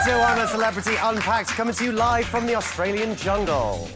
to I'm a Celebrity Unpacked, coming to you live from the Australian jungle.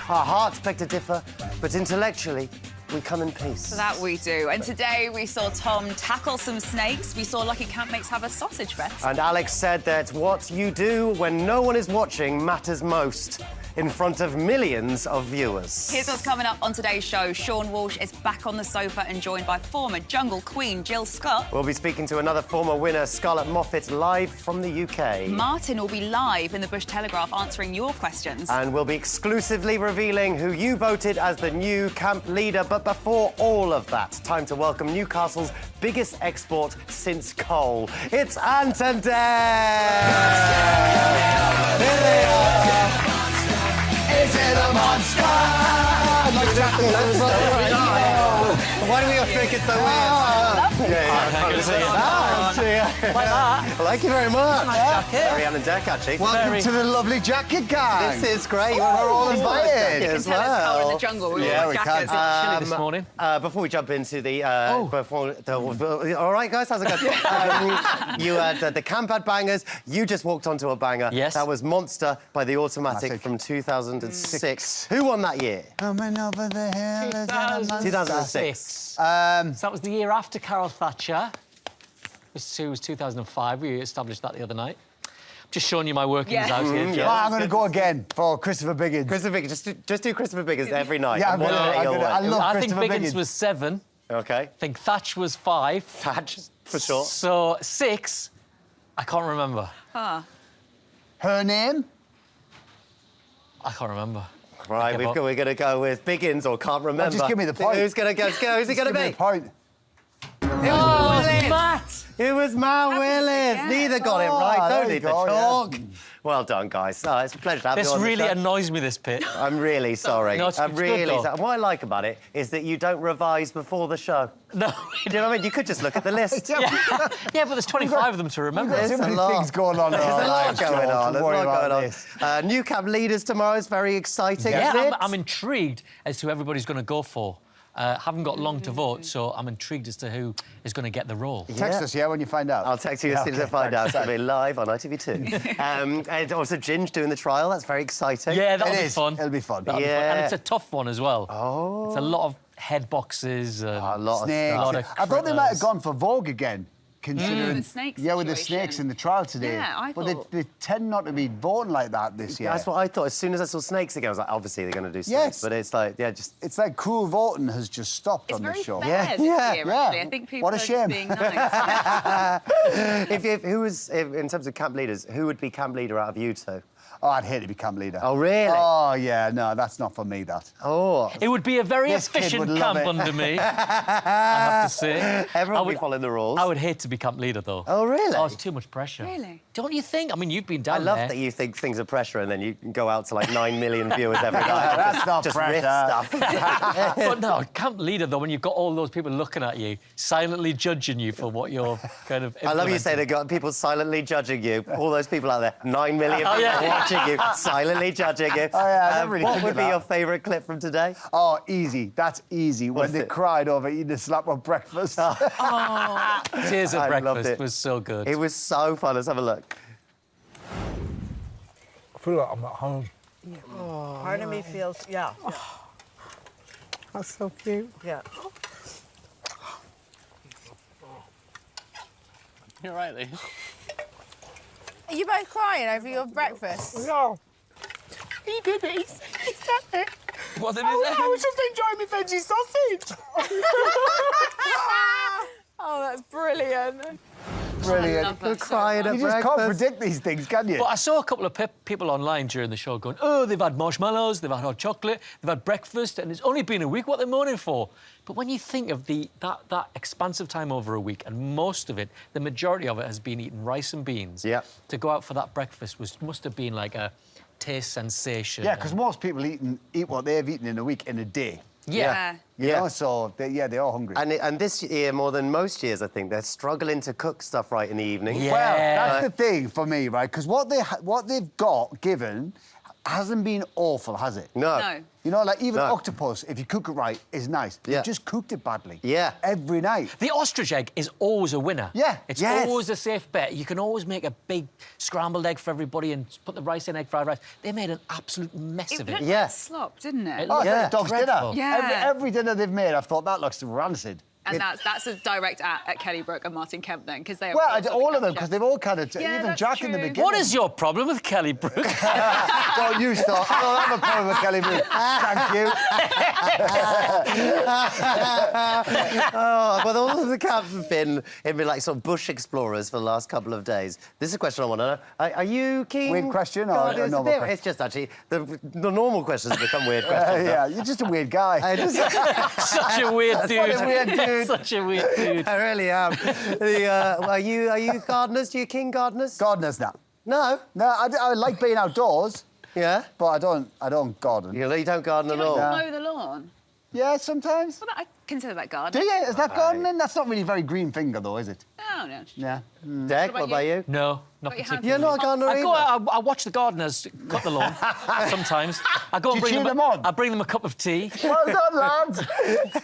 Our hearts beg to differ, but intellectually, we come in peace. That we do. And today we saw Tom tackle some snakes. We saw lucky campmates have a sausage fest. And Alex said that what you do when no one is watching matters most, in front of millions of viewers. Here's what's coming up on today's show. Sean Walsh is back on the sofa and joined by former Jungle Queen Jill Scott. We'll be speaking to another former winner, Scarlett Moffatt, live from the UK. Martin will be live in the Bush Telegraph answering your questions. And we'll be exclusively revealing who you voted as the new camp leader. But before all of that, time to welcome Newcastle's biggest export since coal. It's Ant and Dec! Here they are! Is it a monster? Why do we all think it's so weird? Thank you very much. Nice jacket. Very Ant and Dec, actually. Welcome to the lovely jacket gang. This is great. We're all invited. You can tell it's cold in the jungle. We all we jackets. can. Chilly this morning. Before we jump into the... all right, guys, how's it going? You had the camp had bangers. You just walked onto a banger. Yes. That was Monster by The Automatic from 2006. Who won that year? Coming over the hill is a monster. 2006. So that was the year after Carol Thatcher. This was 2005. We established that the other night. Just showing you my workings out here, Jill. I'm going to go again for Christopher Biggins. Christopher Biggins. Just do Christopher Biggins every night. Yeah, I'm One gonna- minute I'm you'll gonna- win. I love I think Christopher Biggins Biggins. was 7. OK. I think Thatch was 5. Thatch, for sure. So 6, I can't remember. Her name? I can't remember. Right, we're going to go with Biggins or can't remember. Just give me the point. Who's going to go? Who's it going to Give me be? a point. Matt! It was Matt Willis. forget? Neither got it right. there Don't you need the go, chalk. yeah. Well done, guys. Oh, it's a pleasure to have This you on really the show. annoys me, this pit. I'm really sorry. No, it's I'm good, really though. sorry. What I like about it is that you don't revise before the show. No. Do you know what I mean? You could just look at the list. Yeah, but there's 25 of them to remember. We've got too many a lot. things going on in There's our a lot lives, going George. on. There's a Don't worry lot about going this. on. New camp leaders tomorrow is very exciting, isn't Yeah, it? I'm intrigued as to who everybody's going to go for. Haven't got long to vote, so I'm intrigued as to who is going to get the role. Text us, when you find out. I'll text you as soon as I find out. It's going to be live on ITV2. And also Ginge doing the trial. That's very exciting. Yeah, that'll It be is. fun. It'll be fun. That'll be fun. Yeah. And it's a tough one as well. Oh. It's a lot of head boxes. And A lot Snakes. of lot of I thought they might have critters. gone for Vogue again, considering... The snake Yeah, with the situation. snakes in the trial today. Yeah, I But thought- they tend not to be voting like that this year. That's what I thought. As soon as I saw snakes again, I was like, obviously they're going to do snakes. Yes. But it's like, yeah, just... It's like cruel voting has just stopped It's on very this show. fair Yeah, this yeah, year, yeah. actually. I think people What a are just shame. being nice. in terms of camp leaders, who would be camp leader out of you two? Oh, I'd hate to be camp leader. Oh, really? Oh, yeah, no, that's not for me, that. Oh. It would be a very This kid efficient would love camp it. under me, I have to say. Everyone I will be following the rules. I would hate to be camp leader, though. Oh, really? Oh, it's too much pressure. Really? Don't you think? I mean, you've been I down love there. that you think things are pressure and then you can go out to like 9 million viewers every night. That's not just pressure. riff stuff. But no, camp leader, though, when you've got all those people looking at you, silently judging you for what you're kind of I love you implementing. saying they've got people silently judging you. All those people out there, 9 million people yeah. watching you, silently judging you. Oh, yeah, I never really what think would of be that. your favourite clip from today? Oh, easy. That's easy. When What's they it? cried over eating a slap of breakfast. Tears at I loved breakfast it. was so good. It was so fun. Let's have a look. I feel like I'm at home. Part of me feels, yeah. That's so cute. Yeah. You're right, Lee. Are you both crying over your breakfast? No. He did it. He said it. What did I he say? was just enjoying my veggie sausage. Oh, that's brilliant. Brilliant. We're crying at You just breakfast. can't predict these things, can you? But I saw a couple of people online during the show going, oh, they've had marshmallows, they've had hot chocolate, they've had breakfast, and it's only been a week. What they're moaning for? But when you think of that expansive time over a week, and most of it, the majority of it has been eating rice and beans. Yeah. To go out for that breakfast must have been like a taste sensation. Yeah, because most people eat what they've eaten in a week in a day. Yeah. You Yeah. know, so they're all hungry. And this year, more than most years, I think, they're struggling to cook stuff right in the evening. Yeah. Well, that's the thing for me, right? Because what they've got given hasn't been awful, has it? No. No. You know, like even No. octopus, if you cook it right, is nice. Yeah. They've just cooked it badly. Yeah. Every night. The ostrich egg is always a winner. Yeah. It's Yes. always a safe bet. You can always make a big scrambled egg for everybody and put the rice in, egg fried rice. They made an absolute mess It of looked it. Yeah. like slop, didn't it? Oh, Yeah. yeah. Dog's Dreadful. dinner. Yeah. Every dinner they've made, I've thought that looks rancid. And that's a direct at Kelly Brook and Martin Kemp then, because they are... Well, both all of them, chefs. because they've all kind of... Yeah, even that's Jack in the true. beginning. What is your problem with Kelly Brook? Don't you start. I don't have a problem with Kelly Brook. Thank you. Oh, but all of the camps have been like sort of bush explorers for the last couple of days. This is a question I want to know. Are you keen? Weird question or Gardeners? a normal question? It's just actually the normal questions have become weird questions. Yeah, you're just a weird guy. I just- Such a weird dude. What a weird dude. Such a weird dude. I really am. Are you gardeners? Do you keen gardeners? Gardeners now. No. No, I like being outdoors, Yeah. but I don't garden. You don't garden Do at you all. like to mow the lawn? Yeah, sometimes. Well, I consider that Do gardening. you? Is that gardening? That's not really very green finger, though, is it? Oh, no. Yeah. Deg, What what about about you? No, not Got your hands particularly. You're not a gardener I go either. out, I watch the gardeners cut the lawn sometimes. I go and Do you bring cheer them on? I bring them a cup of tea. Well done, lads.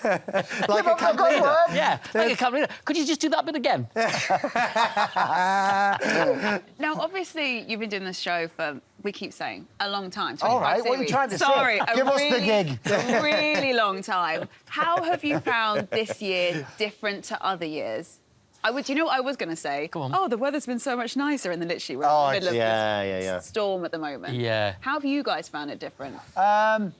Like Give a up the camp good leader. work. Yeah, like a camp leader. Could you just do that bit again? Now, obviously, you've been doing this show for, we keep saying, a long time. All right, 25 what are you series. trying to say? Sorry, Give us the gig. A really long time. How have you found this year different to other years? Do you know what I was going to say? Go on. Oh, the weather's been so much nicer, and then literally we're Oh, in the middle of yeah. this storm at the moment. Yeah. How have you guys found it different? I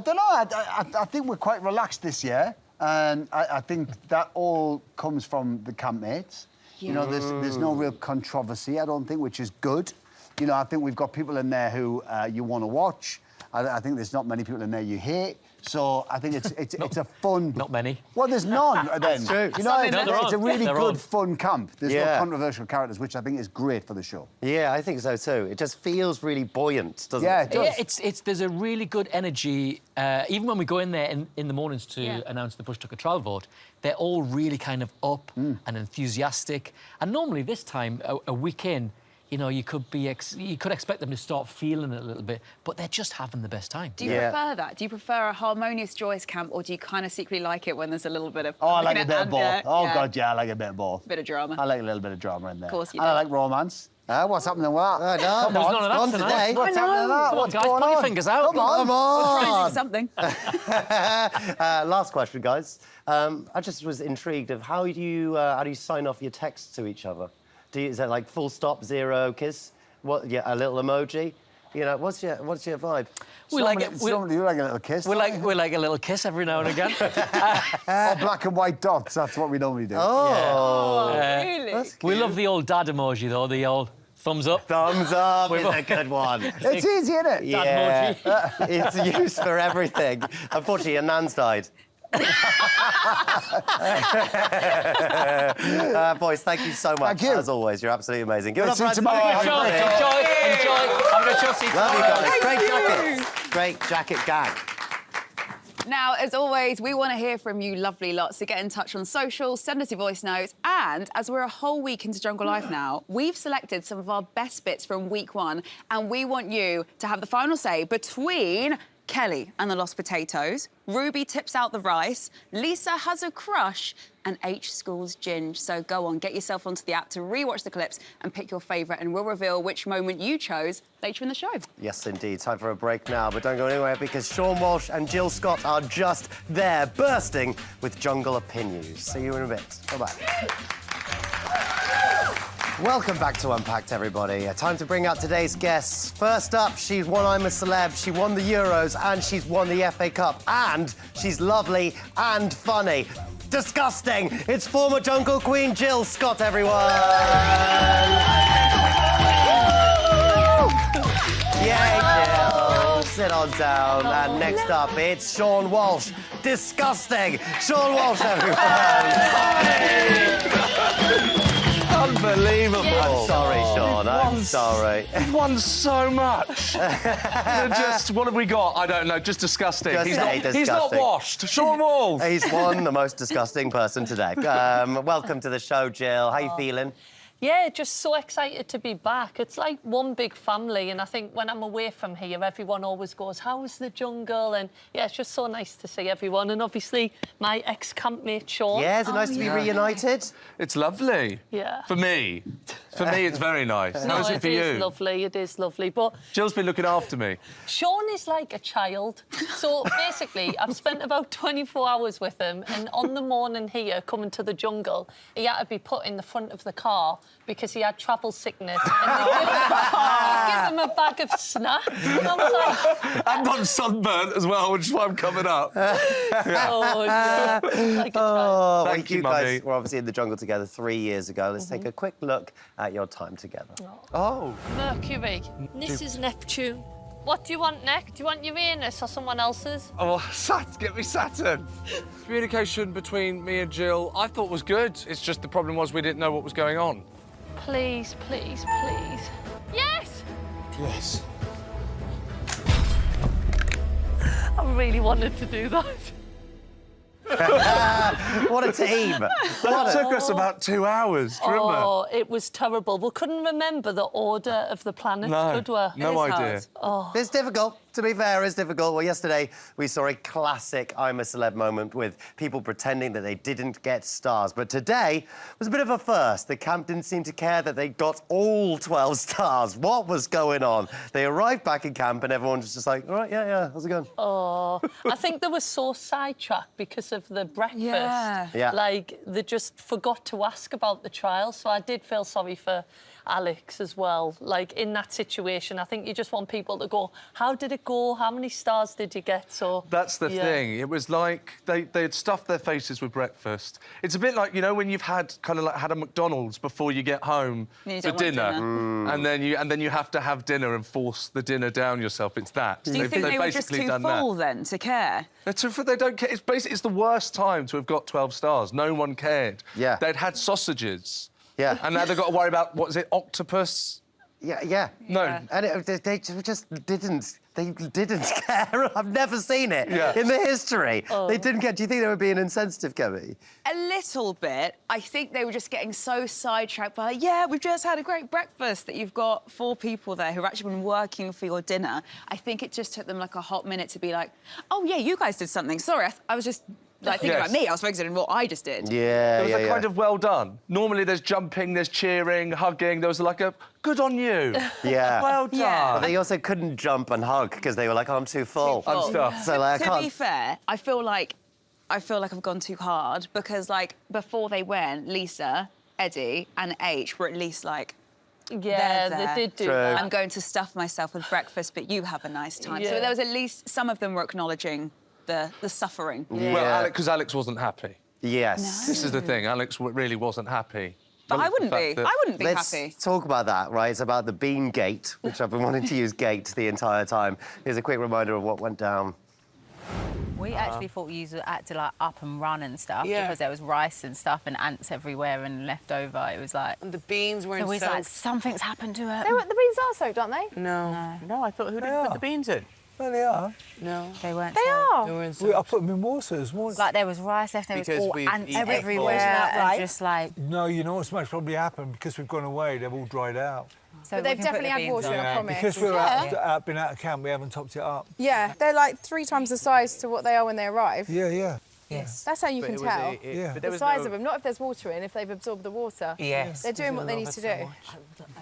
don't know. I think we're quite relaxed this year, and I think that all comes from the campmates. You know, there's no real controversy, I don't think, which is good. You know, I think we've got people in there who you want to watch. I think there's not many people in there you hate. So I think it's a fun... Not many. Well, there's none then. true. You know, No, they're it's a on. really They're good, on. fun camp. There's Yeah. no controversial characters, which I think is great for the show. Yeah, I think so too. It just feels really buoyant, doesn't Yeah, it? it does. Yeah, there's a really good energy. Even when we go in there in the mornings to Yeah. announce the Bush Tucker trial vote, they're all really kind of up and enthusiastic. And normally this time, a week in, you know, you could expect them to start feeling it a little bit, but they're just having the best time. Do you Yeah. prefer that? Do you prefer a harmonious, joyous camp, or do you kind of secretly like it when there's a little bit of... Oh, I like a bit of both. Yeah, Oh, yeah. God, yeah, I like a bit of both. Bit of drama. I like a little bit of drama in there. Of course you And I do. like romance. What's happening with that? Oh, no, There's none of that on tonight. today. What's happening with that? Come on, What's guys, going put your on? fingers out. Come on. Come Trying to on. do something. Last question, guys. I just was intrigued of how do you sign off your texts to each other? Is that like full stop, zero, kiss? What? Yeah, a little emoji. You know, what's your vibe? We like it. Somebody, you like a little kiss. We like a little kiss every now and again. Or black and white dots. That's what we normally do. Oh, Really? We love the old dad emoji though, the old thumbs up. thumbs up is a good one. It's easy, isn't it? Yeah, it's used for everything. Unfortunately, your nan's died. Boys, thank you so much. Thank you. As always, you're absolutely amazing. Give it up See for you tomorrow. Anthony. Enjoy. I'm going to trust you. Love you guys. Great jackets. Great jacket gang. Now, as always, we want to hear from you lovely lots, so get in touch on social, send us your voice notes, and as we're a whole week into Jungle Life now, we've selected some of our best bits from week one, and we want you to have the final say between Kelly and the Lost Potatoes, Ruby tips out the rice, Lisa has a crush, and H schools Ginge. So go on, get yourself onto the app to rewatch the clips and pick your favourite, and we'll reveal which moment you chose later in the show. Yes, indeed. Time for a break now, but don't go anywhere because Sean Walsh and Jill Scott are just there, bursting with jungle opinions. See you in a bit. Bye-bye. Welcome back to Unpacked, everybody. Time to bring out today's guests. First up, she's won I'm a Celeb, she won the Euros, and she's won the FA Cup. And she's lovely and funny. Disgusting! It's former Jungle Queen Jill Scott, everyone! Yay, Jill! Sit on down. And next up, it's Sean Walsh. Disgusting! Sean Walsh, everyone! Unbelievable. I'm sorry, Sean. I'm sorry. You've won so much. What have we got? I don't know. Just disgusting. Just he's, say not, he's not disgusting. washed. Sean Walsh. He's won the most disgusting person today. Welcome to the show, Jill. How you feeling? Yeah, just so excited to be back. It's like one big family, and I think when I'm away from here, everyone always goes, "How's the jungle?" And yeah, it's just so nice to see everyone. And obviously, my ex-campmate Sean. Yeah, is it nice to be reunited? It's lovely. Yeah. For me. For me, it's very nice. No, How is it for you? It is lovely. It is lovely. But Jill's been looking after me. Sean is like a child. So basically, I've spent about 24 hours with him, and on the morning here, coming to the jungle, he had to be put in the front of the car because he had travel sickness. And they give him a bag of snacks. And I was like... I've got sunburnt as well, which is why I'm coming up. Oh, yeah. Like a child. Oh, Thank you you, guys Mummy. were obviously in the jungle together 3 years ago. Let's take a quick look at your time together. Oh. Mercury. This is Neptune. What do you want next? Do you want Uranus or someone else's? Oh, get me Saturn. Communication between me and Jill, I thought was good. It's just the problem was we didn't know what was going on. Please, please, please. Yes! Yes. I really wanted to do that. What a team! That took us about 2 hours, do you remember? Oh, it was terrible. We couldn't remember the order of the planets, No, could we? no idea. It's difficult. To be fair, it's difficult. Well, yesterday we saw a classic I'm a Celeb moment with people pretending that they didn't get stars. But today was a bit of a first. The camp didn't seem to care that they got all 12 stars. What was going on? They arrived back in camp and everyone was just like, all right, yeah, how's it going? Oh, I think they were so sidetracked because of the breakfast. Yeah. Like, they just forgot to ask about the trial. So I did feel sorry for Alex as well. Like, in that situation, I think you just want people to go, how did it go? How many stars did you get? So That's the thing. It was like they had stuffed their faces with breakfast. It's a bit like, you know, when you've had a McDonald's before you get home You for don't want dinner. And then you have to have dinner and force the dinner down yourself. It's that. Do you think they were just basically too done full that. then to care? They're too full, they don't care. It's basically the worst time to have got 12 stars. No one cared. Yeah. They'd had sausages. Yeah. And now they've got to worry about, what is it, octopus? Yeah. No. And they just didn't. They didn't care. I've never seen it Yeah. in the history. They didn't care. Do you think they were being insensitive, Kemi? A little bit. I think they were just getting so sidetracked by, yeah, we've just had a great breakfast, that you've got 4 people there who've actually been working for your dinner. I think it just took them like a hot minute to be like, oh, yeah, you guys did something. Sorry, I was just like thinking about me. I was focusing on what I just did. Yeah, There was a kind of well done. Normally there's jumping, there's cheering, hugging. There was like a good on you. Yeah. Well done. Yeah. But they also couldn't jump and hug because they were like, oh, I'm too full. I'm stuffed. So, like, I To can't... be fair, I feel like I've gone too hard because, like, before they went, Lisa, Eddie and H were at least like, Yeah, they're they there. did do True. that. I'm going to stuff myself with breakfast, but you have a nice time. So Yeah. there was at least some of them were acknowledging the suffering. Yeah. Well, because Alex wasn't happy. Yes. This is the thing. Alex really wasn't happy. But I wouldn't The be. fact that- I wouldn't be Let's happy. talk about that, right? It's about the Bean Gate, which I've been wanting to use gate the entire time. Here's a quick reminder of what went down. We actually thought you had to like up and run and stuff Yeah. because there was rice and stuff and ants everywhere and left over. It was like And the beans weren't so we was soaked. like something's happened to her. The beans are soaked, aren't they? No. No, I thought, who did put the beans in? Well, they are. No. They weren't. They soaked. are. They weren't I soaked. put them in water this morning. Like there was rice left. There was Because all we've ants eaten everywhere, Isn't that and right? just like. No, you know what's most probably happened because we've gone away. They've all dried out. So But we they've can put definitely the had beans water on. in, I promise. Because we're been out of camp, we haven't topped it up. Yeah, they're like 3 times the size to what they are when they arrive. Yeah. Yes. That's how you can tell. Yeah. The size of them, not if there's water in, if they've absorbed the water. Yes. They're doing what they need to do.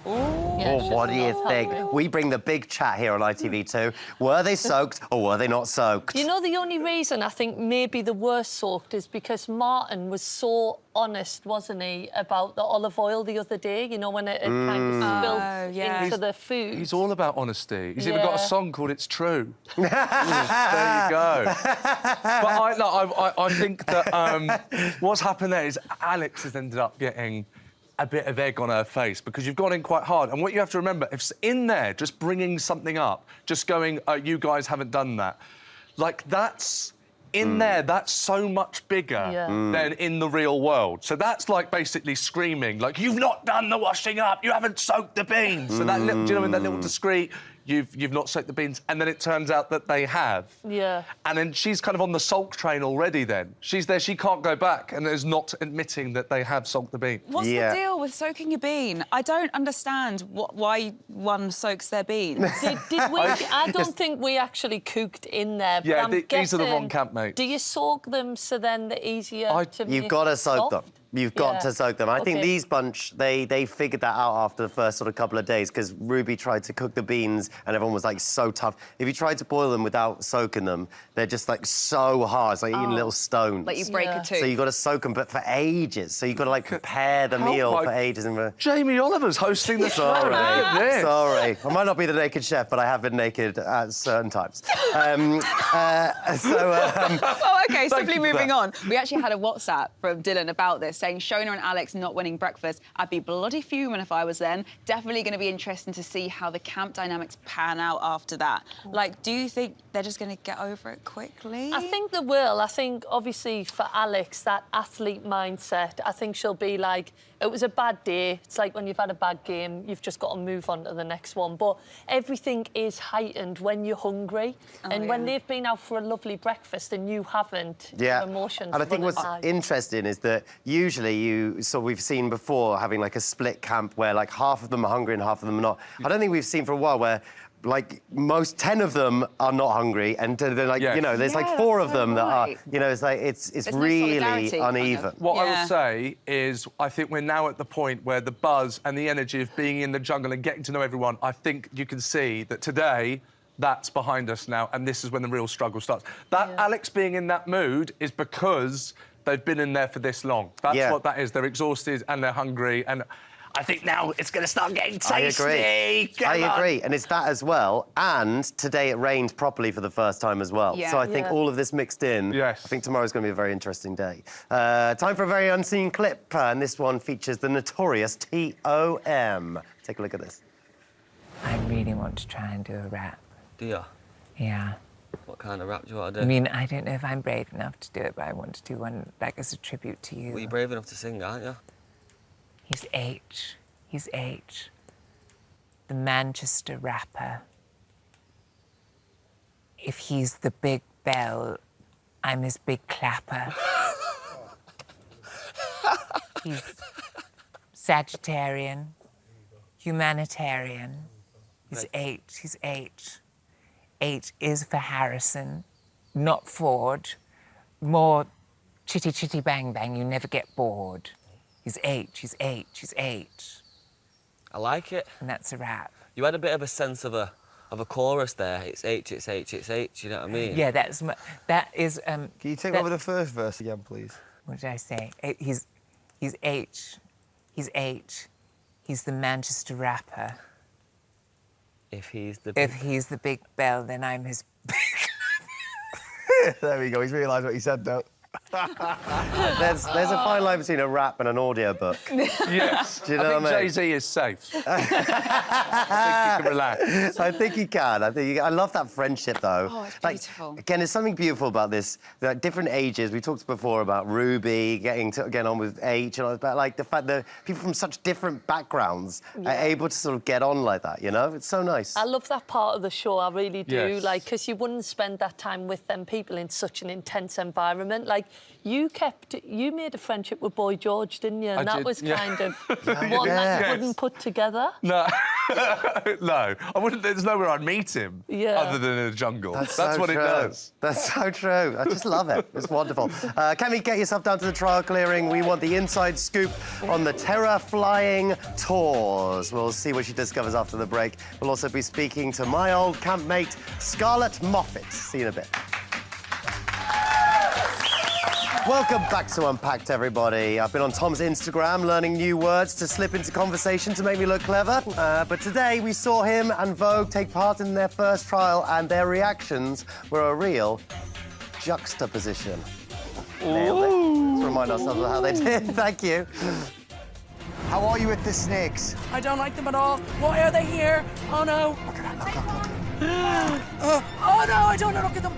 Oh, what do you think? We bring the big chat here on ITV2. Were they soaked or were they not soaked? You know, the only reason I think maybe the worst soaked is because Martin was so honest, wasn't he, about the olive oil the other day, you know, when it kind of spilled yeah. into the food. He's all about honesty. He's even got a Yeah. song called "It's True." There you go. But I think that what's happened there is Alex has ended up getting a bit of egg on her face because you've gone in quite hard. And what you have to remember, if it's in there, just bringing something up, just going, you guys haven't done that, like that's. In there, that's so much bigger than in the real world. So that's like basically screaming, like, you've not done the washing up, you haven't soaked the beans. So that little, do you know, in that little discreet, you've not soaked the beans, and then it turns out that they have. Yeah. And then she's kind of on the sulk train already then. She's there, she can't go back, and is not admitting that they have sulked the bean. What's the deal with soaking a bean? I don't understand why one soaks their beans. Did we? I don't think we actually cooked in there. But Yeah, I'm these are the wrong guessing, campmates. Do you soak them so then they're easier to make You've got to soak them. soft? You've got to soak them. I think Okay. these bunch, they figured that out after the first sort of couple of days because Ruby tried to cook the beans and everyone was like so tough. If you tried to boil them without soaking them, they're just like so hard. It's like eating little stones. Like you break a tooth. So you've got to soak them, but for ages. So you've got to like prepare the meal for ages. And Jamie Oliver's hosting the show. Sorry. Look at this. Sorry. I might not be the naked chef, but I have been naked at certain times. Well, OK, simply you for moving that. on. We actually had a WhatsApp from Dylan about this, saying Shona and Alex not winning breakfast. I'd be bloody fuming if I was them. Definitely going to be interesting to see how the camp dynamics pan out after that. Like, do you think they're just going to get over it quickly? I think they will. I think, obviously, for Alex, that athlete mindset, I think she'll be like, it was a bad day. It's like when you've had a bad game, you've just got to move on to the next one. But everything is heightened when you're hungry. And when they've been out for a lovely breakfast and you haven't, your emotions and I think run what's high. interesting is that usually we've seen before having like a split camp where like half of them are hungry and half of them are not. I don't think we've seen for a while where like 10 of them are not hungry and they're like, you know, there's like 4 of them that are, you know, it's like, it's really uneven. What I would say is I think we're now at the point where the buzz and the energy of being in the jungle and getting to know everyone, I think you can see that today that's behind us now, and this is when the real struggle starts. That Alex being in that mood is because they've been in there for this long. That's what that is. They're exhausted and they're hungry, and I think now it's going to start getting tasty. I agree. And it's that as well. And today it rained properly for the first time as well. So I think all of this mixed in, I think tomorrow's going to be a very interesting day. Time for a very unseen clip, and this one features the notorious T.O.M. Take a look at this. I really want to try and do a rap. Do you? Yeah. What kind of rap do you want to do? I mean, I don't know if I'm brave enough to do it, but I want to do one, like, as a tribute to you. Well, you're brave enough to sing, aren't you? He's H. He's H. The Manchester rapper. If he's the big bell, I'm his big clapper. He's Sagittarian, humanitarian. He's H. He's H. H is for Harrison, not Ford. More chitty chitty bang bang, you never get bored. He's H, he's H, he's H. I like it. And that's a rap. You had a bit of a sense of a chorus there. It's H, it's H, it's H, you know what I mean? Yeah, that is... Can you take over the first verse again, please? What did I say? He's H. He's H. He's the Manchester rapper. If he's the big bell, then I'm his big... There we go, he's realised what he said, though. There's a fine line between a rap and an audiobook. Yes. Do you know what I mean? Jay-Z is safe. I think he can relax. I think he can. I love that friendship, though. Oh, it's beautiful. Again, there's something beautiful about this. Like, different ages. We talked before about Ruby getting on with H, and all that. Like the fact that people from such different backgrounds are able to sort of get on like that. You know, it's so nice. I love that part of the show. I really do. Yes. Like, because you wouldn't spend that time with them people in such an intense environment. Like, you made a friendship with Boy George, didn't you? And that was kind of one that you wouldn't put together. No, no, I wouldn't. There's nowhere I'd meet him other than in the jungle. That's so what true. it does. That's so true. I just love it. It's wonderful. Kemi, get yourself down to the trial clearing. We want the inside scoop on the Terror Flying Tours. We'll see what she discovers after the break. We'll also be speaking to my old campmate, Scarlett Moffatt. See you in a bit. Welcome back to Unpacked, everybody. I've been on Tom's Instagram learning new words to slip into conversation to make me look clever. But today we saw him and Vogue take part in their first trial, and their reactions were a real juxtaposition. Nailed it. Let's remind ourselves of how they did. Thank you. How are you with the snakes? I don't like them at all. Why are they here? Oh, no. Look at that, look. Oh, no, I don't look at them.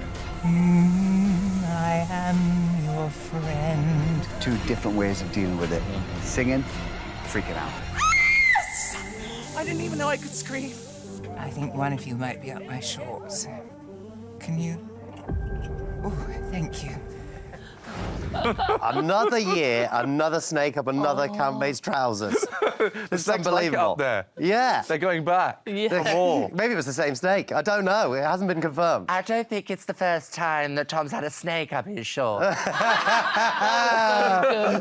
I am your friend. 2 different ways of dealing with it. Singing, freaking out. Yes! I didn't even know I could scream. I think one of you might be up my shorts. Can you? Oh, thank you. Another year, another snake up another Campmates trousers. It's unbelievable. Up there. Yeah. They're going back. Yeah. Maybe it was the same snake. I don't know. It hasn't been confirmed. I don't think it's the first time that Tom's had a snake up his shorts.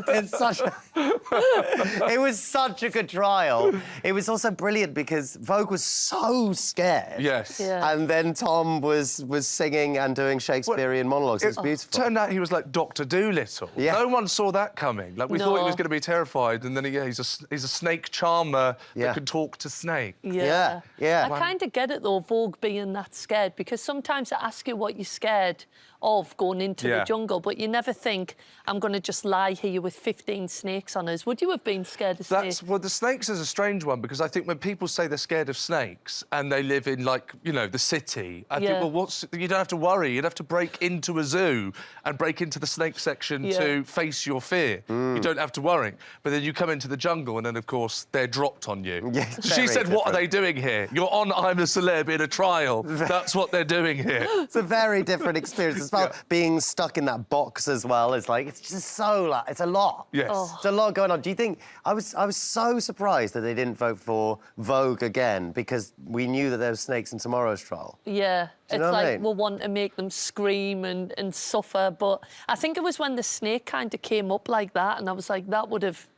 It's such it was such a good trial. It was also brilliant because Vogue was so scared. Yes. Yeah. And then Tom was singing and doing Shakespearean monologues. It was beautiful. Turned out he was like Dr. Dolittle. Yeah. No one saw that coming. Like, we thought he was going to be terrified, and then he's a snake charmer that could talk to snakes. Yeah. I kind of get it, though, Vogue being that scared, because sometimes they ask you what you're scared of going into the jungle, but you never think, I'm going to just lie here with 15 snakes on us. Would you have been scared of snakes? Well, the snakes is a strange one, because I think when people say they're scared of snakes and they live in, like, you know, the city, I think, well, you don't have to worry. You'd have to break into a zoo and break into the snake section to face your fear. You don't have to worry. But then you come into the jungle and then, of course, they're dropped on you. She said, what are they doing here? You're on I'm a Celeb in a trial. That's what they're doing here. It's a very different experience as well. Being stuck in that box as well is like, it's just so, like, it's a lot. Yes. It's a lot going on. Do you think, I was so surprised that they didn't vote for Vogue again, because we knew that there were snakes in tomorrow's trial. Yeah. Do you it's know like what I mean? we want to make them scream and suffer, but I think it was when the snake kind of came up like that, and I was like, that would have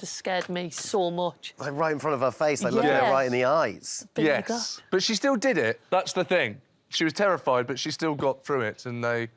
scared me so much. Like right in front of her face, like looking her right in the eyes. Yes, but she still did it. That's the thing. She was terrified, but she still got through it, and they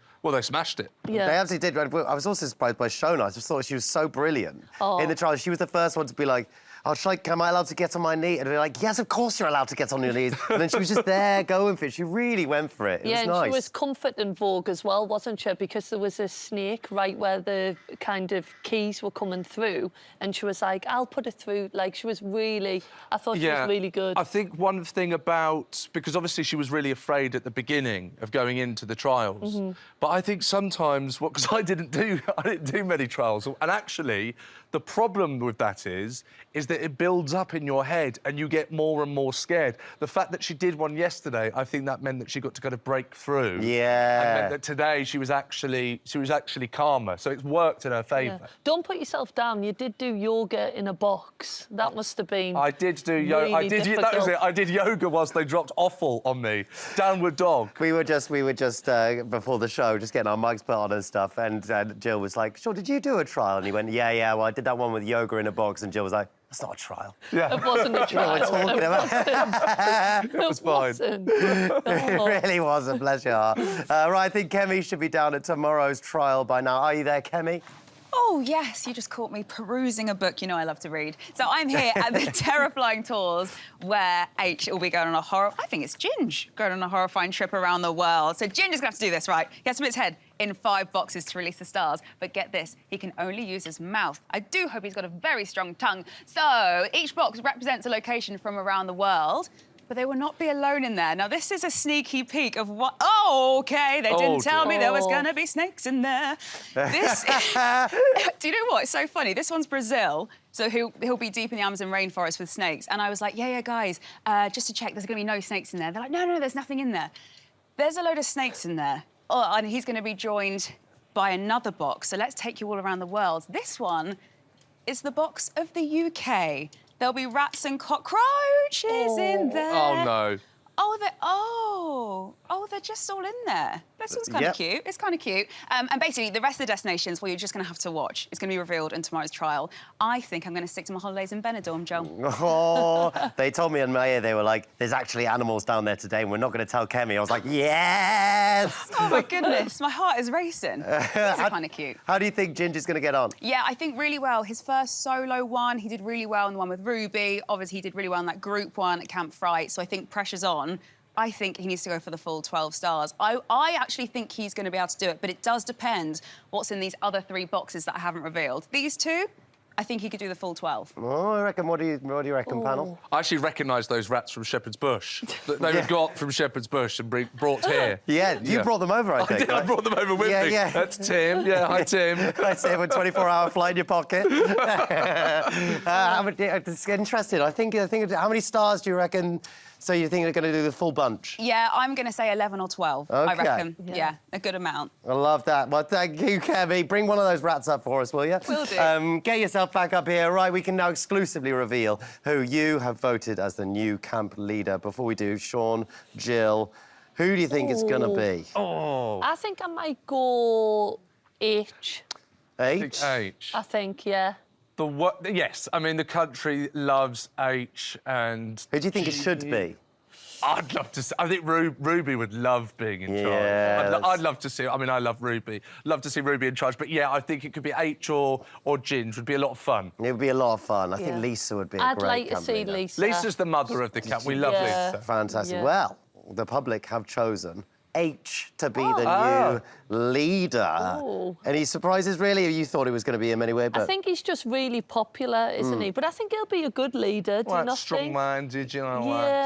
smashed it. Yeah. They absolutely did. I was also surprised by Shona. I just thought she was so brilliant in the trial. She was the first one to be like, am I allowed to get on my knee? And they're like, yes, of course you're allowed to get on your knees. And then she was just there going for it. She really went for it. It was nice. She was comforting Vogue as well, wasn't she? Because there was a snake right where the kind of keys were coming through, and she was like, I'll put it through. Like, she was really... I thought she was really good. I think one thing about... Because obviously she was really afraid at the beginning of going into the trials. But I think sometimes... Because I didn't do many trials. And actually, the problem with that is that it builds up in your head and you get more and more scared. The fact that she did one yesterday, I think that meant that she got to kind of break through. Yeah. And meant that today she was actually calmer. So it's worked in her favour. Yeah. Don't put yourself down. You did do yoga in a box. That must have been... I did do yoga. That was it. I did yoga whilst they dropped offal on me. Downward dog. We were just before the show, just getting our mics put on and stuff, and Jill was like, sure, did you do a trial? And he went, yeah, well, I did that one with yoga in a box, and Jill was like, that's not a trial. Yeah. It wasn't a trial. What are you talking about? It was fine. It really wasn't, bless your heart. Right, I think Kemi should be down at tomorrow's trial by now. Are you there, Kemi? Oh, yes, you just caught me perusing a book. You know I love to read. So I'm here at the Terrifying Tours, where H will be going on a I think it's Ginge, going on a horrifying trip around the world. So Ginge is going to have to do this, right? He has to put his head in 5 boxes to release the stars. But get this, he can only use his mouth. I do hope he's got a very strong tongue. So each box represents a location from around the world. But they will not be alone in there. Now, this is a sneaky peek of what... Oh, OK, they didn't tell me there was going to be snakes in there. This... Do you know what? It's so funny. This one's Brazil, so he'll be deep in the Amazon rainforest with snakes. And I was like, yeah, guys, just to check, there's going to be no snakes in there. They're like, no, there's nothing in there. There's a load of snakes in there. Oh, and he's going to be joined by another box. So let's take you all around the world. This one is the box of the UK. There'll be rats and cockroaches in there. Oh, no. Oh, they're just all in there. This one's kind of cute. It's kind of cute. And basically, the rest of the destinations, well, you're just going to have to watch. It's going to be revealed in tomorrow's trial. I think I'm going to stick to my holidays in Benidorm, Joel. Oh, they told me in May, they were like, there's actually animals down there today, and we're not going to tell Kemi. I was like, yes! Oh, my goodness. My heart is racing. These are kind of cute. How do you think Ginger's going to get on? Yeah, I think really well. His first solo one, he did really well in the one with Ruby. Obviously, he did really well in that group one at Camp Fright, so I think pressure's on. I think he needs to go for the full 12 stars. I actually think he's going to be able to do it, but it does depend what's in these other 3 boxes that I haven't revealed. These 2, I think he could do the full 12. Oh, I reckon. What do you reckon, panel? I actually recognise those rats from Shepherd's Bush that they got from Shepherd's Bush and brought here. Yeah, you brought them over, I think. I brought them over with me. Yeah. That's Tim. Yeah, hi, Tim. I say with 24-hour flight in your pocket. It's interesting. I think. How many stars do you reckon? So you think they're going to do the full bunch? Yeah, I'm going to say 11 or 12. I Okay. reckon. Yeah, a good amount. I love that. Well, thank you, Kemi. Bring one of those rats up for us, will you? Will do. Get yourself back up here. Right, we can now exclusively reveal who you have voted as the new camp leader. Before we do, Sean, Jill, who do you think it's going to be? Oh. I think I might go H. H? H. I think, yeah. Yes, I mean, the country loves H and... Who do you think it should be? I'd love to see... I think Ruby would love being in charge. I'd love to see... I mean, I love Ruby. Love to see Ruby in charge. But, yeah, I think it could be H or Ginge. Would be a lot of fun. It would be a lot of fun. I think Lisa would be a I'd great like to camp see leader. Lisa. Lisa's the mother of the camp. We love Lisa. Fantastic. Yeah. Well, the public have chosen H to be the new leader. Any surprises, really? You thought it was going to be him anyway, but... I think he's just really popular, isn't he? But I think he'll be a good leader, do you not think? Strong-minded, you know,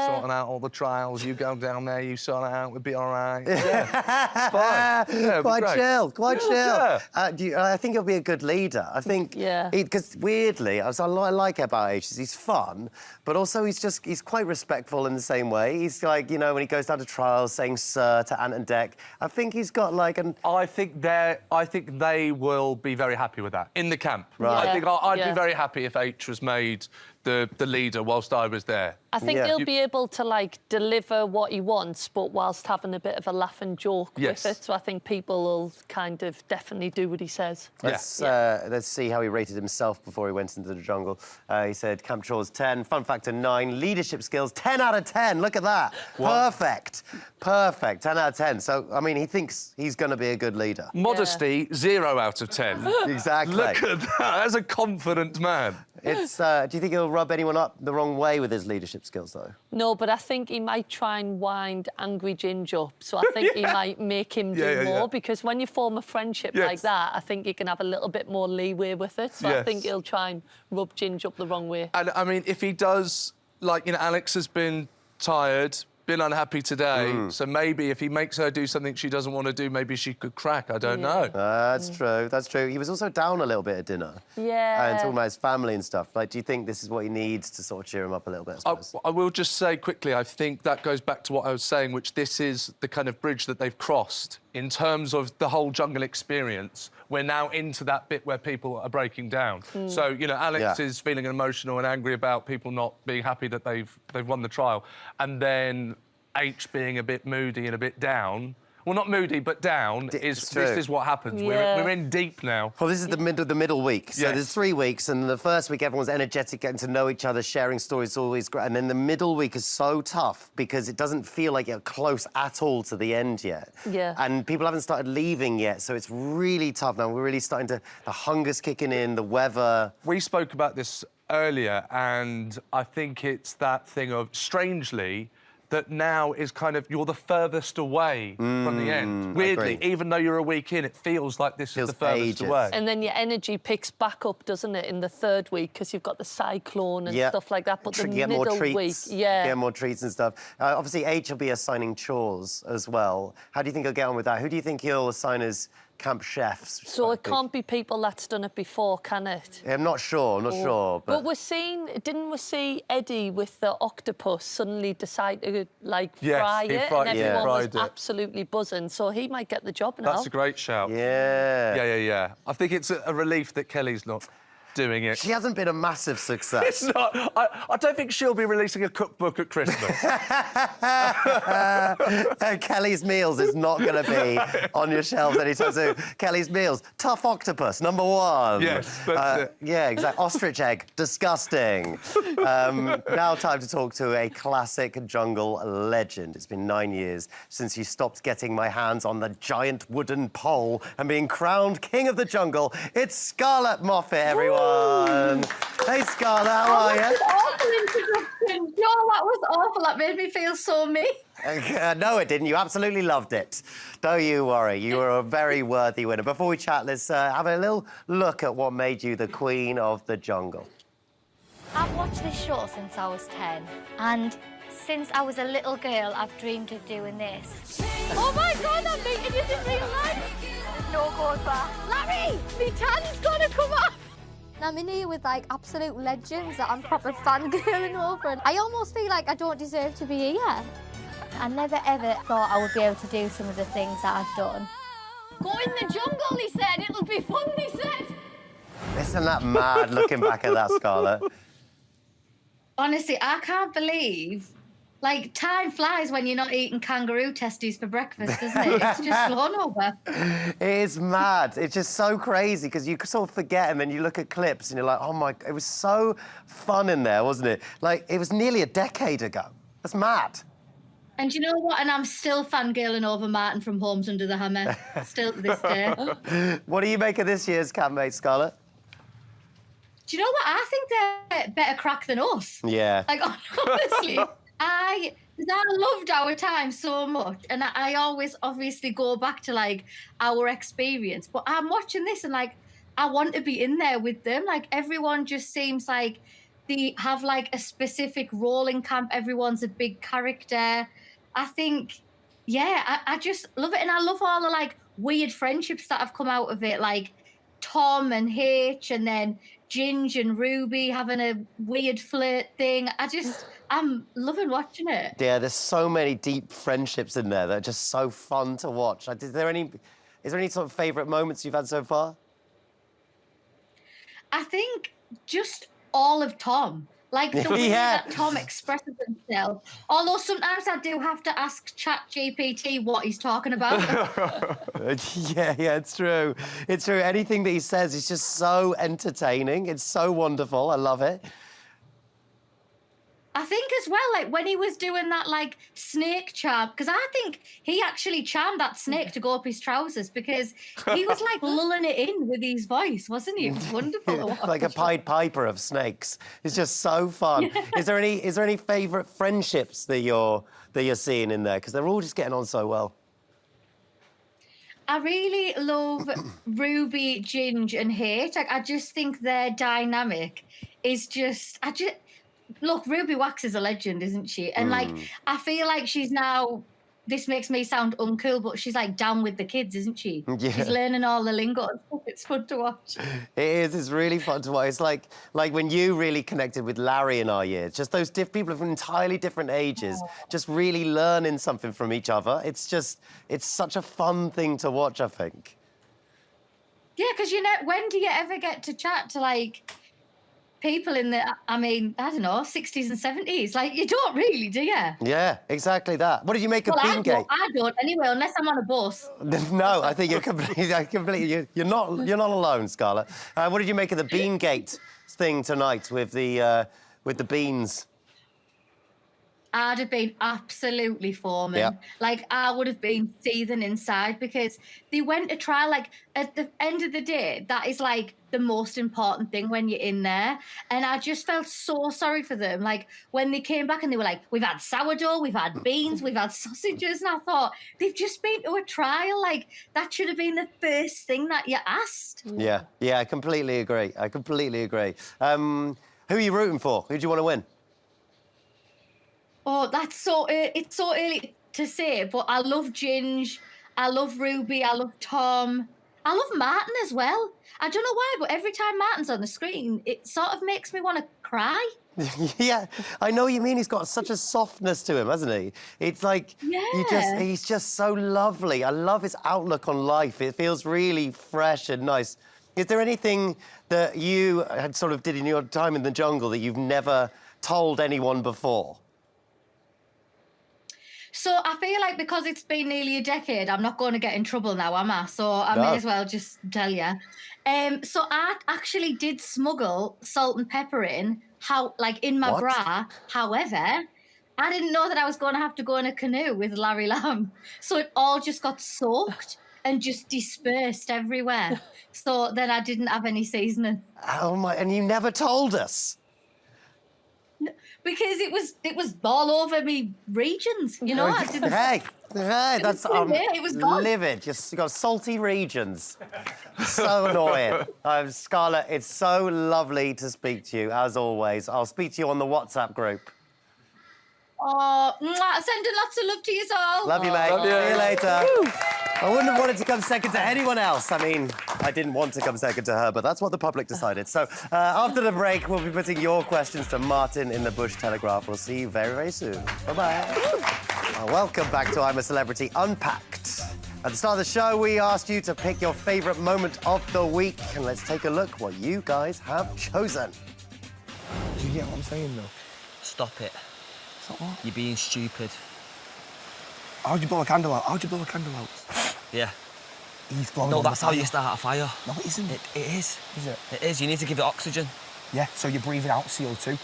sorting out all the trials. You go down there, you sort it out, we'll be all right. Yeah, fine. Yeah, quite chill, quite chill. Yeah. I think he'll be a good leader. I think... Yeah. Because, weirdly, what I like about H is he's fun, but also he's quite respectful in the same way. He's like, you know, when he goes down to trials, saying sir to Ant and Dec. I think he's got, like, an... I think they will be very happy with that in the camp. Right. I think I'd be very happy if H was made the leader whilst I was there. I think he'll be able to, like, deliver what he wants, but whilst having a bit of a laugh and joke with it. So I think people will kind of definitely do what he says. Let's see how he rated himself before he went into the jungle. He said, camp chores 10, fun factor 9, leadership skills 10 out of 10. Look at that. Perfect. Perfect. 10 out of 10. So, I mean, he thinks he's going to be a good leader. Modesty, 0 out of 10. Exactly. Look at that. That's a confident man. It's. Do you think he'll rub anyone up the wrong way with his leadership skills, though? No, but I think he might try and wind Angry Ginge up. So I think he might make him do more, because when you form a friendship like that, I think you can have a little bit more leeway with it. So I think he'll try and rub Ginge up the wrong way. And, I mean, if he does, like, you know, Alex has been tired, been unhappy today, so maybe if he makes her do something she doesn't want to do, maybe she could crack. I don't know. That's true. That's true. He was also down a little bit at dinner. Yeah. And talking about his family and stuff. Like, do you think this is what he needs to sort of cheer him up a little bit, I suppose? I will just say quickly, I think that goes back to what I was saying, which this is the kind of bridge that they've crossed in terms of the whole jungle experience. We're now into that bit where people are breaking down. So, you know, Alex is feeling emotional and angry about people not being happy that they've won the trial. And then H being a bit moody and a bit down. Well, not moody, but down. This is what happens. We're in deep now. Well, this is the middle week. So Yes. there's 3 weeks, and the first week everyone's energetic, getting to know each other, sharing stories, it's always great. And then the middle week is so tough because it doesn't feel like you're close at all to the end yet. Yeah. And people haven't started leaving yet, so it's really tough now. We're really starting to... The hunger's kicking in, the weather... We spoke about this earlier, and I think it's that thing of, strangely, that now is kind of, you're the furthest away from the end. Weirdly, even though you're a week in, it feels like this is the furthest away. And then your energy picks back up, doesn't it, in the third week, because you've got the cyclone and stuff like that. But the middle week, Get more treats and stuff. Obviously, H will be assigning chores as well. How do you think he'll get on with that? Who do you think he'll assign as camp chefs? So it can't be people that's done it before, can it? I'm not sure, But we're seeing, didn't we see Eddie with the octopus suddenly decide to, like, fry it? And everyone was absolutely buzzing, so he might get the job now. That's a great shout. Yeah. I think it's a relief that Kelly's not doing it. She hasn't been a massive success. It's not. I don't think she'll be releasing a cookbook at Christmas. Kelly's Meals is not going to be on your shelves anytime soon. Kelly's Meals, tough octopus, #1. Yes, that's it. Yeah, exactly. Ostrich egg, disgusting. Now time to talk to a classic jungle legend. It's been 9 years since you stopped getting my hands on the giant wooden pole and being crowned king of the jungle. It's Scarlett Moffatt, everyone. Hey, Scarlett, how are you? Awful introduction. No, that was awful. That made me feel so mean. No, it didn't. You absolutely loved it. Don't you worry. You were a very worthy winner. Before we chat, let's have a little look at what made you the queen of the jungle. I've watched this show since I was 10, and since I was a little girl, I've dreamed of doing this. Oh my God, I'm making this in real life. No goes back. Larry, my tan's gonna come off. I'm in here with, like, absolute legends that I'm proper fangirling over, and I almost feel like I don't deserve to be here. I never, ever thought I would be able to do some of the things that I've done. Go in the jungle, he said. It'll be fun, he said. Isn't that mad, looking back at that, Scarlett? Honestly, I can't believe, like, time flies when you're not eating kangaroo testes for breakfast, doesn't it? It's just flown over. It is mad. It's just so crazy because you sort of forget and then you look at clips and you're like, oh my, it was so fun in there, wasn't it? Like, it was nearly a decade ago. That's mad. And you know what? And I'm still fangirling over Martin from Homes Under the Hammer, still to this day. What do you make of this year's Campmates, Scarlett? Do you know what? I think they're better crack than us. Yeah. Like, honestly, I loved our time so much. And I always obviously go back to, like, our experience. But I'm watching this and, like, I want to be in there with them. Like, everyone just seems like they have, like, a specific role in camp. Everyone's a big character. I think, yeah, I just love it. And I love all the, like, weird friendships that have come out of it. Like, Tom and H, and then Ginge and Ruby having a weird flirt thing. I'm loving watching it. Yeah, there's so many deep friendships in there that are just so fun to watch. Is there any sort of favourite moments you've had so far? I think just all of Tom. Like, the way that Tom expresses himself. Although sometimes I do have to ask ChatGPT what he's talking about. Yeah, it's true. It's true. Anything that he says is just so entertaining. It's so wonderful. I love it. I think as well, like, when he was doing that, like, snake charm, because I think he actually charmed that snake to go up his trousers because he was, like, lulling it in with his voice, wasn't he? It was wonderful to watch. Like a Pied Piper of snakes. It's just so fun. Yeah. Is there any favourite friendships that you're seeing in there? Because they're all just getting on so well. I really love Ruby, Ginge, and H. Like, I just think their dynamic is just... Look, Ruby Wax is a legend, isn't she? And, like, I feel like she's now... This makes me sound uncool, but she's, like, down with the kids, isn't she? Yeah. She's learning all the lingo. It's fun to watch. It is. It's really fun to watch. It's like when you really connected with Larry in our years. Just those people of entirely different ages, just really learning something from each other. It's such a fun thing to watch, I think. Yeah, because, you know, when do you ever get to chat to, like... people in the, I mean, I don't know, 60s and 70s. Like, you don't really, do you? Yeah, exactly that. What did you make of Beangate? I don't anyway, unless I'm on a bus. No, I think you're completely you're not alone, Scarlett. What did you make of the Beangate thing tonight with the beans? I'd have been absolutely foaming. Yeah. Like, I would have been seething inside because they went to trial. Like, at the end of the day, that is, like, the most important thing when you're in there. And I just felt so sorry for them. Like, when they came back and they were like, we've had sourdough, we've had beans, we've had sausages. And I thought, they've just been to a trial. Like, that should have been the first thing that you asked. Yeah, I completely agree. Who are you rooting for? Who do you want to win? Oh, that's so... it's so early to say, but I love Ginge, I love Ruby, I love Tom. I love Martin as well. I don't know why, but every time Martin's on the screen, it sort of makes me want to cry. Yeah, I know what you mean. He's got such a softness to him, hasn't he? It's like, he's just so lovely. I love his outlook on life. It feels really fresh and nice. Is there anything that you had sort of did in your time in the jungle that you've never told anyone before? So I feel like because it's been nearly a decade, I'm not going to get in trouble now, am I? So I may as well just tell you. So I actually did smuggle salt and pepper in my bra. However, I didn't know that I was going to have to go in a canoe with Larry Lamb. So it all just got soaked and just dispersed everywhere. So then I didn't have any seasoning. Oh, my... And you never told us? because it was all over me regions, you know. I didn't. Hey, that's it was gone. livid. Just got salty regions. So annoying. Scarlett, it's so lovely to speak to you as always. I'll speak to you on the WhatsApp group. Oh, sending lots of love to you all. Love you, mate. Love you. See you later. I wouldn't have wanted to come second to anyone else. I mean, I didn't want to come second to her, but that's what the public decided. So after the break, we'll be putting your questions to Martin in the Bush Telegraph. We'll see you very, very soon. Bye-bye. Welcome back to I'm a Celebrity Unpacked. At the start of the show, we asked you to pick your favourite moment of the week. And let's take a look what you guys have chosen. Do you get what I'm saying, though? Stop it. Stop what? You're being stupid. How'd you blow a candle out? How'd you blow a candle out? Yeah. He's blowing No, on that's the how fire. you start a fire. No, it isn't. It is. Is it? It is. You need to give it oxygen. Yeah, so you're breathing out CO2.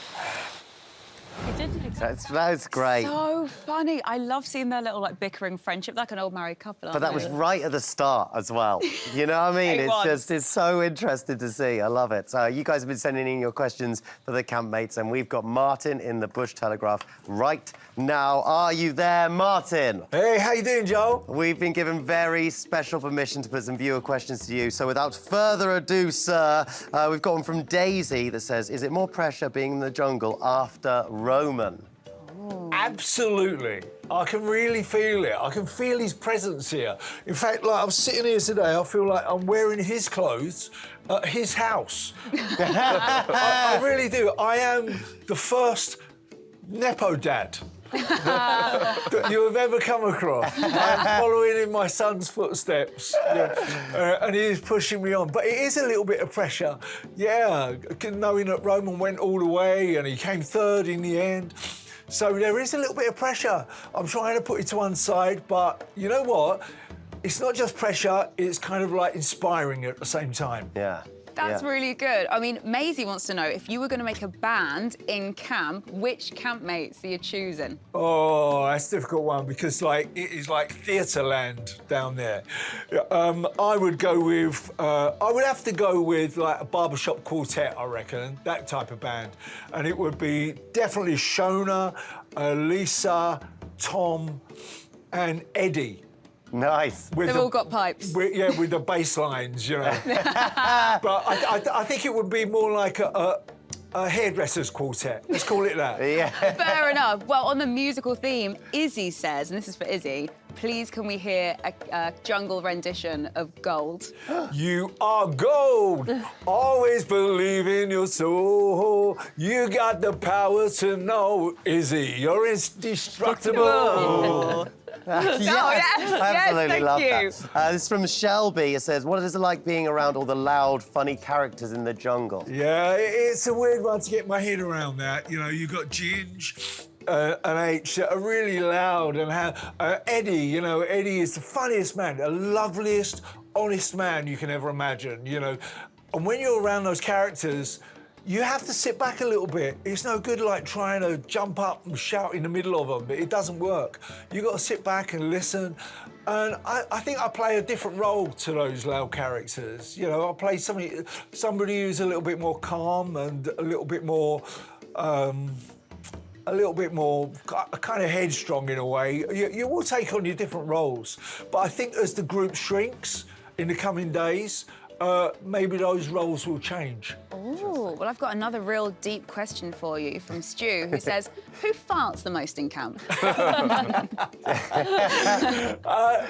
He did exactly. That's great. So funny. I love seeing their little, like, bickering friendship, like an old married couple, But that was they? right at the start as well. You know what I mean? It's so interesting to see. I love it. So you guys have been sending in your questions for the Campmates, and we've got Martin in the Bush Telegraph right now. Are you there, Martin? Hey, how you doing, Joe? We've been given very special permission to put some viewer questions to you. So without further ado, sir, we've got one from Daisy that says, is it more pressure being in the jungle after Roman? Absolutely. I can really feel it. I can feel his presence here. In fact, like, I'm sitting here today, I feel like I'm wearing his clothes at his house. I really do. I am the first Nepo dad that you have ever come across. I'm following in my son's footsteps, and he is pushing me on. But it is a little bit of pressure, yeah, knowing that Roman went all the way and he came third in the end. So there is a little bit of pressure. I'm trying to put it to one side, but you know what? It's not just pressure, it's kind of like inspiring at the same time. Yeah. That's really good. I mean, Maisie wants to know, if you were going to make a band in camp, which campmates are you choosing? Oh, that's a difficult one because, like, it is like theatre land down there. I would go with, I would have to go with, like, a barbershop quartet, I reckon, that type of band. And it would be definitely Shona, Lisa, Tom, and Eddie. Nice. They've all got pipes. With the bass lines, you know. But I think it would be more like a hairdresser's quartet. Let's call it that. Yeah. Fair enough. Well, on the musical theme, Izzy says, and this is for Izzy, please can we hear a jungle rendition of Gold? You are gold. Always believe in your soul. You got the power to know. Izzy, you're indestructible. Absolutely love you. that. This is from Shelby. It says, what is it like being around all the loud, funny characters in the jungle? Yeah, it's a weird one to get my head around that. You know, you've got Ginge and H that are really loud, and Eddie, you know, Eddie is the funniest man, the loveliest, honest man you can ever imagine, you know. And when you're around those characters, you have to sit back a little bit. It's no good, like, trying to jump up and shout in the middle of them. It doesn't work. You've got to sit back and listen. And I think I play a different role to those loud characters. You know, I play somebody who's a little bit more calm and a little bit more kind of headstrong in a way. You will take on your different roles. But I think as the group shrinks in the coming days, maybe those roles will change. Oh, well, I've got another real deep question for you from Stu, who says, who farts the most in camp?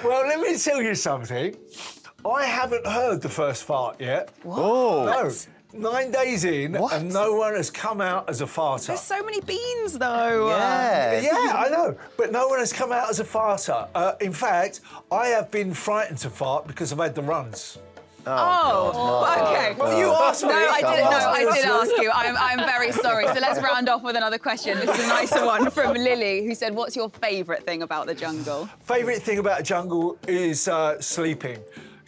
Well, let me tell you something. I haven't heard the first fart yet. What? No. 9 days in, and no one has come out as a farter. There's so many beans, though. Yeah, I know. But no one has come out as a farter. In fact, I have been frightened to fart because I've had the runs. Okay. Well, you asked me. No, I didn't. No, I did ask you. I'm very sorry. So let's round off with another question. This is a nicer one from Lily, who said, what's your favourite thing about the jungle? Favourite thing about a jungle is sleeping.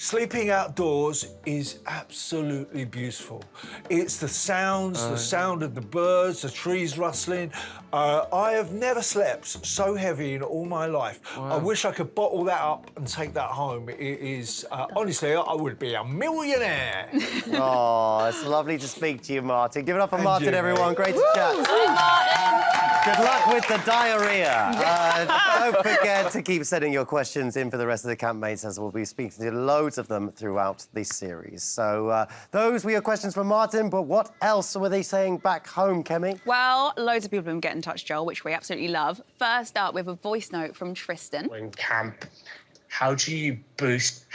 Sleeping outdoors is absolutely beautiful. It's the sounds, the sound of the birds, the trees rustling. I have never slept so heavy in all my life. I wish I could bottle that up and take that home. It is, honestly, I would be a millionaire. Oh, it's lovely to speak to you, Martin. Give it up for Martin, everyone. Great to chat. Good luck with the diarrhea. Don't forget to keep sending your questions in for the rest of the Campmates, as we'll be speaking to loads of them throughout this series. So those were your questions from Martin, but what else were they saying back home, Kemi? Well, loads of people have been getting in touch, Joel, which we absolutely love. First up, we have a voice note from Tristan. In camp, how do you boost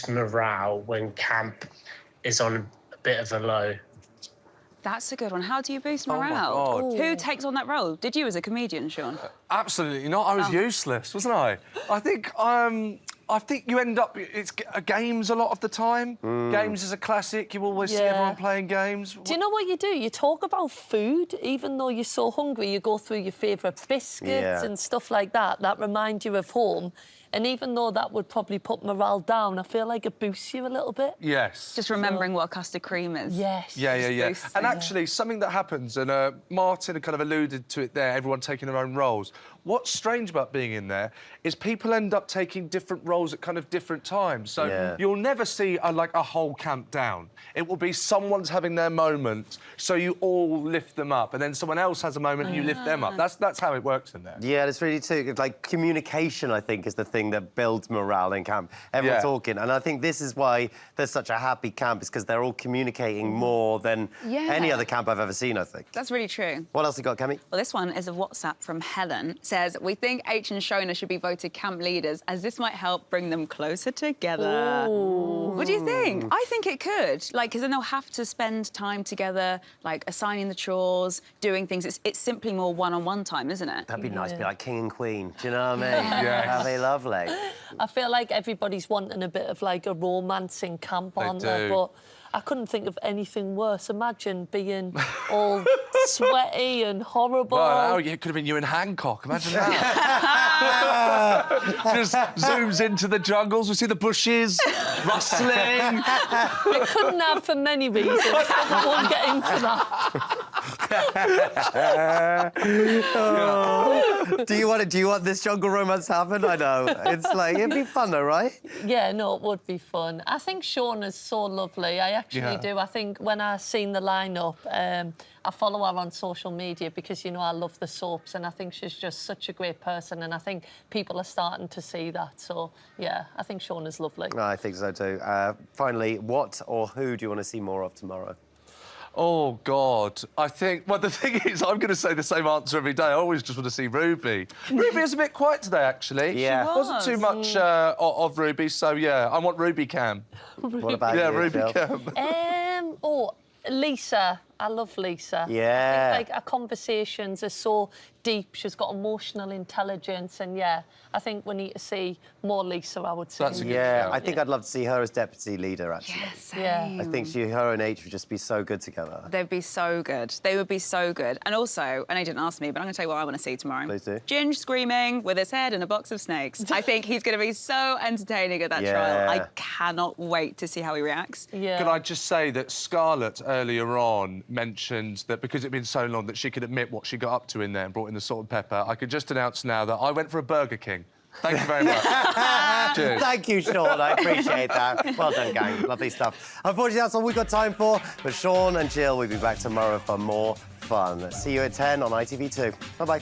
morale when camp is on a bit of a low? That's a good one. How do you boost Oh, my morale? God. Who takes on that role? Did you as a comedian, Sean? Absolutely not. I was useless, wasn't I? I think you end up... It's games a lot of the time. Games is a classic. You always see everyone playing games. Do you know what you do? You talk about food. Even though you're so hungry, you go through your favourite biscuits and stuff like that that remind you of home. And even though that would probably put morale down, I feel like it boosts you a little bit. Yes. Just remembering what custard cream is. Yes. Yeah. And actually, something that happens, and Martin kind of alluded to it there, everyone taking their own roles. What's strange about being in there is people end up taking different roles at kind of different times. So you'll never see a whole camp down. It will be someone's having their moment, so you all lift them up, and then someone else has a moment and you lift them up. That's how it works in there. Yeah, it's really too. Like, communication, I think, is the thing that builds morale in camp. Everyone's talking, and I think this is why there's such a happy camp, is because they're all communicating more than any other camp I've ever seen, I think. That's really true. What else you got, Kemi? Well, this one is a WhatsApp from Helen. Says, we think H and Shona should be voted camp leaders, as this might help bring them closer together. Ooh. What do you think? I think it could. Like, because then they'll have to spend time together, like, assigning the chores, doing things. It's simply more one-on-one time, isn't it? That'd be nice to be like king and queen. Do you know what I mean? Yes. That'd be lovely. I feel like everybody's wanting a bit of, like, a romance in camp, aren't they? But I couldn't think of anything worse. Imagine being all sweaty and horrible. Well, it could have been you and Hancock. Imagine that. Just zooms into the jungles. We see the bushes rustling. It couldn't have for many reasons. I won't get into that. Do you want this jungle romance to happen? I know. It's like, it'd be fun though, right? Yeah, no, it would be fun. I think Sean is so lovely. I actually do. I think when I seen the lineup, I follow her on social media because, you know, I love the soaps, and I think she's just such a great person, and I think people are starting to see that. So, yeah, I think Sean is lovely. I think so too. Finally, what or who do you want to see more of tomorrow? Oh, God. I think... Well, the thing is, I'm going to say the same answer every day. I always just want to see Ruby. Ruby is a bit quiet today, actually. Yeah. She wasn't too much of Ruby, so, yeah, I want Ruby Cam. What about you, Ruby Jill? Cam. Lisa. I love Lisa. Yeah. I think, like, our conversations are so deep. She's got emotional intelligence, and, yeah, I think we need to see more Lisa, I would say. That's a good shout. I think I'd love to see her as deputy leader, actually. Yes, yeah. I think her and H would just be so good together. They'd be so good. They would be so good. And also, I know you didn't ask me, but I'm going to tell you what I want to see tomorrow. Please do. Ginge screaming with his head in a box of snakes. I think he's going to be so entertaining at that trial. I cannot wait to see how he reacts. Yeah. Can I just say that Scarlett earlier on mentioned that because it'd been so long that she could admit what she got up to in there and brought in the salt and pepper. I could just announce now that I went for a Burger King. Thank you very much. Cheers. Thank you, Sean. I appreciate that. Well done, gang. Lovely stuff. Unfortunately, that's all we've got time for. But Sean and Jill will be back tomorrow for more fun. See you at 10 on ITV2. Bye-bye.